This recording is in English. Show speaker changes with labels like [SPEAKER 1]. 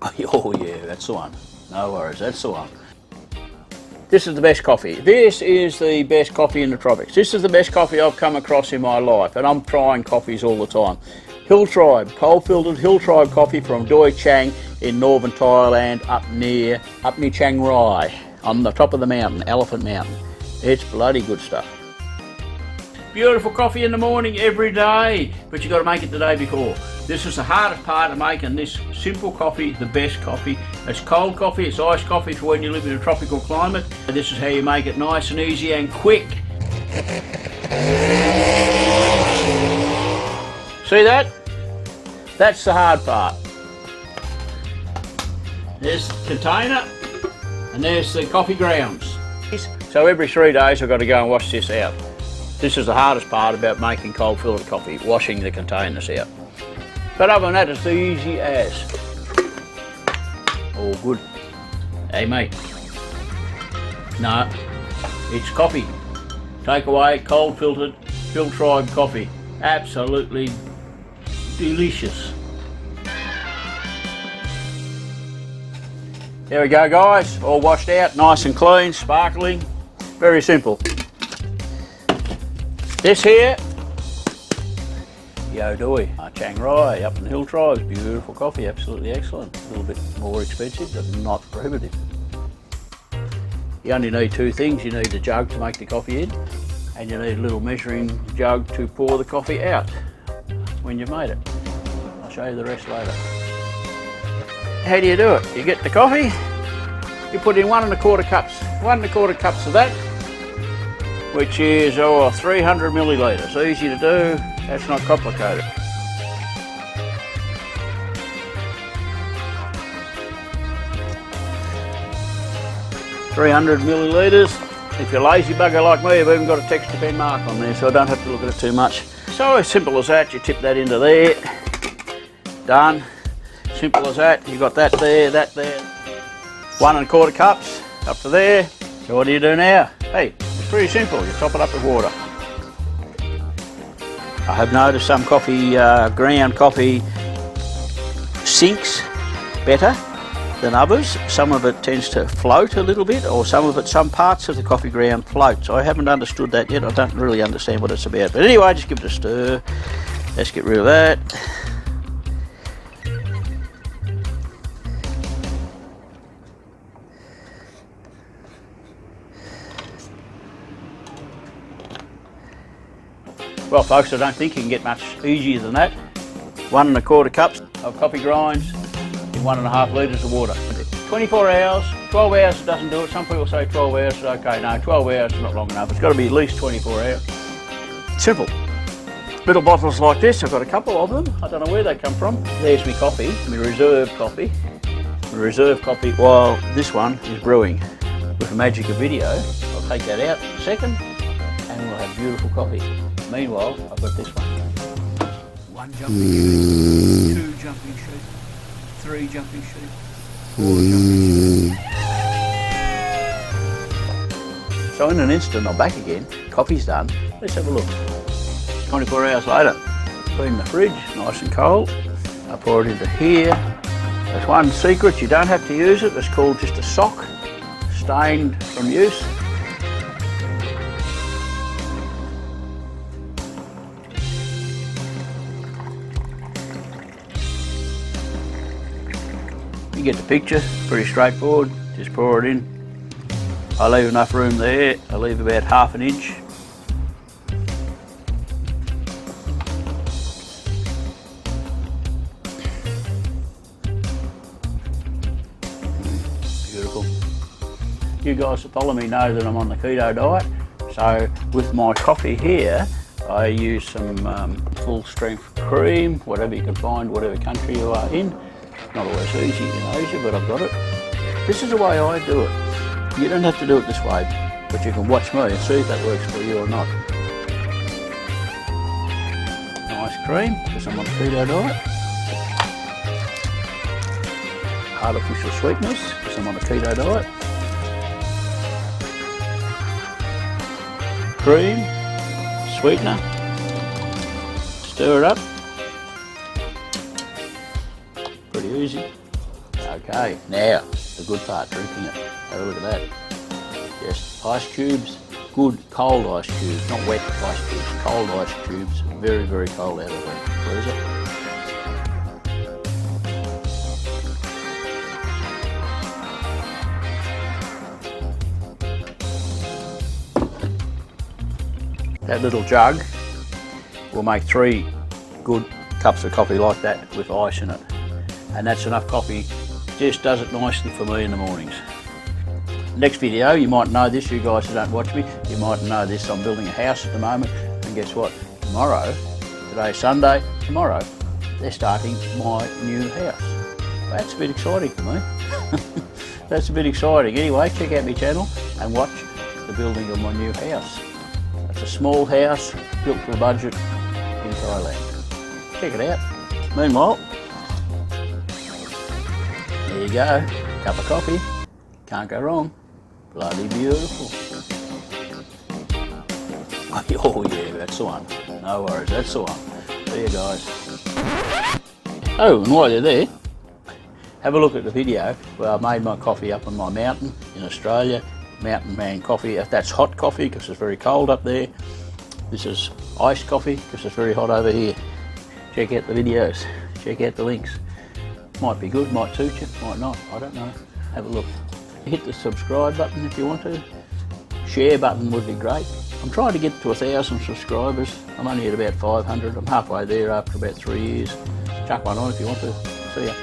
[SPEAKER 1] Oh yeah, that's the one. No worries, that's the one. This is the best coffee. This is the best coffee in the tropics. This is the best coffee I've come across in my life, and I'm trying coffees all the time. Hill Tribe, coal-filtered Hill Tribe coffee from Doi Chiang in northern Thailand, up near Chiang Rai, on the top of the mountain, Elephant Mountain. It's bloody good stuff. Beautiful coffee in the morning every day, but you got to make it the day before. This is the hardest part of making this simple coffee, the best coffee. It's cold coffee, it's iced coffee for when you live in a tropical climate. This is how you make it nice and easy and quick. See that? That's the hard part. There's the container and there's the coffee grounds. So every 3 days I've got to go and wash this out. This is the hardest part about making cold filtered coffee, washing the containers out. But other than that, it's easy as. All good. Hey mate. No, it's coffee. Take away cold filtered Hill Tribe coffee. Absolutely delicious. There we go guys, all washed out, nice and clean, sparkling. Very simple. This here, Yo Doi, Chiang Rai, up in the Hill Tribes, beautiful coffee, absolutely excellent. A little bit more expensive, but not prohibitive. You only need 2 things. You need a jug to make the coffee in, and you need a little measuring jug to pour the coffee out when you've made it. I'll show you the rest later. How do you do it? You get the coffee, you put in 1 1/4 cups, 1 1/4 cups of that, which is 300 millilitres. Easy to do, that's not complicated. $300 millilitres. If you're a lazy bugger like me, I've even got a texture pen mark on there, so I don't have to look at it too much. So as simple as that, you tip that into there. Done. Simple as that. You got that there, that there. 1 1/4 cups up to there. So what do you do now? Hey, it's pretty simple. You top it up with water. I have noticed some coffee, ground coffee, sinks better than others. Some of it tends to float a little bit, or some parts of the coffee ground float. So I haven't understood that yet. I don't really understand what it's about. But anyway, just give it a stir. Let's get rid of that. Well folks, I don't think you can get much easier than that. 1 1/4 cups of coffee grinds in 1 1/2 litres of water. 24 hours, 12 hours doesn't do it. Some people say 12 hours is okay. No, 12 hours is not long enough. It's got to be at least 24 hours. Simple. Little bottles like this, I've got a couple of them. I don't know where they come from. There's my coffee, my reserve coffee. My reserve coffee, while this one is brewing. With the magic of video, I'll take that out in a second and we'll have beautiful coffee. Meanwhile, I've got this one. 1 jumping sheet, 2 jumping sheet, 3 jumping sheet, 4 jumping sheet. So in an instant, I'm back again. Coffee's done. Let's have a look. 24 hours later, put it in the fridge, nice and cold. I pour it into here. There's one secret, you don't have to use it. It's called just a sock, stained from use. You get the picture, pretty straightforward, just pour it in. I leave enough room there, I leave about 1/2 inch. Beautiful. You guys that follow me know that I'm on the keto diet, so with my coffee here, I use some full strength cream, whatever you can find, whatever country you are in. Not always easy in Asia, but I've got it. This is the way I do it. You don't have to do it this way, but you can watch me and see if that works for you or not. Nice cream, because I'm on a keto diet. Artificial sweetness, because I'm on a keto diet. Cream, sweetener, stir it up. Pretty easy. Okay, now the good part, drinking it. Have a look at that. Just ice cubes, good cold ice cubes, not wet ice cubes, cold ice cubes, very, very cold out of the freezer. That little jug will make 3 good cups of coffee like that with ice in it. And that's enough coffee, just does it nicely for me in the mornings. Next video, you might know this, you guys who don't watch me, you might know this, I'm building a house at the moment, and guess what, tomorrow, today's Sunday, tomorrow, they're starting my new house. That's a bit exciting for me. That's a bit exciting. Anyway, check out my channel and watch the building of my new house. It's a small house, built for a budget in Thailand. Check it out. Meanwhile, there you go, cup of coffee, can't go wrong, bloody beautiful. Oh yeah, that's the one, no worries, that's the one. There you guys. Oh, and while you're there, have a look at the video where I made my coffee up on my mountain in Australia. Mountain Man coffee, that's hot coffee because it's very cold up there. This is iced coffee because it's very hot over here. Check out the videos, check out the links. Might be good, might suit you, might not, I don't know. Have a look. Hit the subscribe button if you want to. Share button would be great. I'm trying to get to 1,000 subscribers. I'm only at about 500. I'm halfway there after about 3 years. Chuck one on if you want to. See ya.